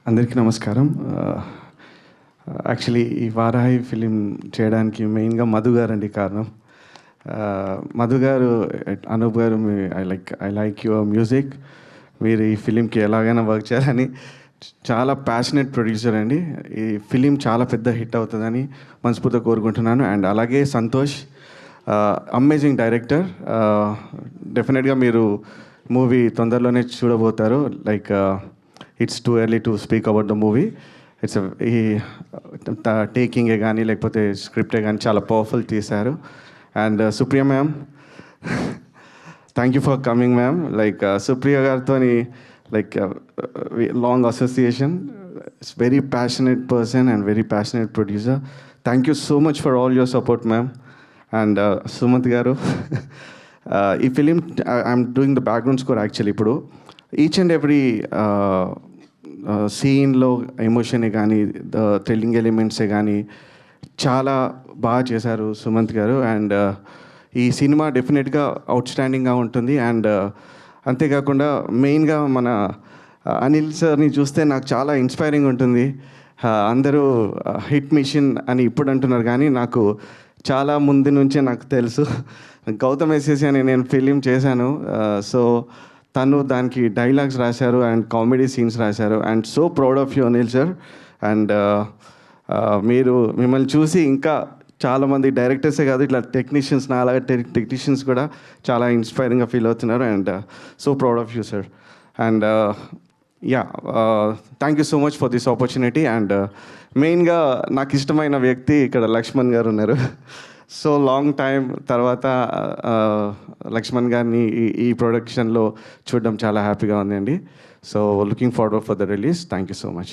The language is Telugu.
అందరికీ నమస్కారం. యాక్చువల్లీ ఈ వారాహి ఫిలిం చేయడానికి మెయిన్గా మధు గారండి కారణం. మధు గారు, అనూప్ గారు, ఐ లైక్ యువర్ మ్యూజిక్, మీరు ఈ ఫిలింకి ఎలాగైనా వర్క్ చేయాలని, చాలా ప్యాషనెట్ ప్రొడ్యూసర్ అండి. ఈ ఫిలిం చాలా పెద్ద హిట్ అవుతుందని మనస్ఫూర్తిగా కోరుకుంటున్నాను. అండ్ అలాగే సంతోష్, అమేజింగ్ డైరెక్టర్. డెఫినెట్గా మీరు మూవీ తొందరలోనే చూడబోతారు. Like it's too early to speak about the movie. It's ఈ టేకింగే కానీ లేకపోతే స్క్రిప్టే కానీ చాలా పవర్ఫుల్ తీశారు. And Supriya ma'am, thank you for coming ma'am. Like Supriya గారితో like long association. It's very passionate person and very passionate producer. Thank you so much for all your support ma'am. And Sumanth garu, ఈ film I'm doing the background score. Actually ఇప్పుడు ఈచ్ అండ్ ఎవ్రీ సీన్లో ఎమోషనే కానీ, ద థ్రిల్లింగ్ ఎలిమెంట్సే కానీ చాలా బాగా చేశారు సుమంత్ గారు. అండ్ ఈ సినిమా డెఫినెట్గా అవుట్స్టాండింగ్గా ఉంటుంది. అండ్ అంతేకాకుండా మెయిన్గా మన అనిల్ సార్ని చూస్తే నాకు చాలా ఇన్స్పైరింగ్ ఉంటుంది. అందరూ హిట్ మిషన్ అని ఇప్పుడు అంటున్నారు, కానీ నాకు చాలా ముందు నుంచే నాకు తెలుసు. గౌతమ్ ఎస్ఎస్సి అని నేను ఫిలిం చేశాను. సో తను దానికి డైలాగ్స్ రాశారు అండ్ కామెడీ సీన్స్ రాశారు. And so proud of you Anil sir. And మిమ్మల్ని చూసి ఇంకా చాలామంది డైరెక్టర్సే కాదు, ఇట్లా టెక్నీషియన్స్, నా అలాగే టెక్నీషియన్స్ కూడా చాలా ఇన్స్పైరింగ్గా ఫీల్ అవుతున్నారు. And so proud of you sir. And thank you so much for this opportunity. And మెయిన్గా నాకు ఇష్టమైన వ్యక్తి ఇక్కడ లక్ష్మణ్ గారు ఉన్నారు. సో లాంగ్ టైం తర్వాత లక్ష్మణ్ గారిని ఈ ప్రొడక్షన్లో చూడడం చాలా హ్యాపీగా ఉందండి. So looking forward for the release. Thank you so much.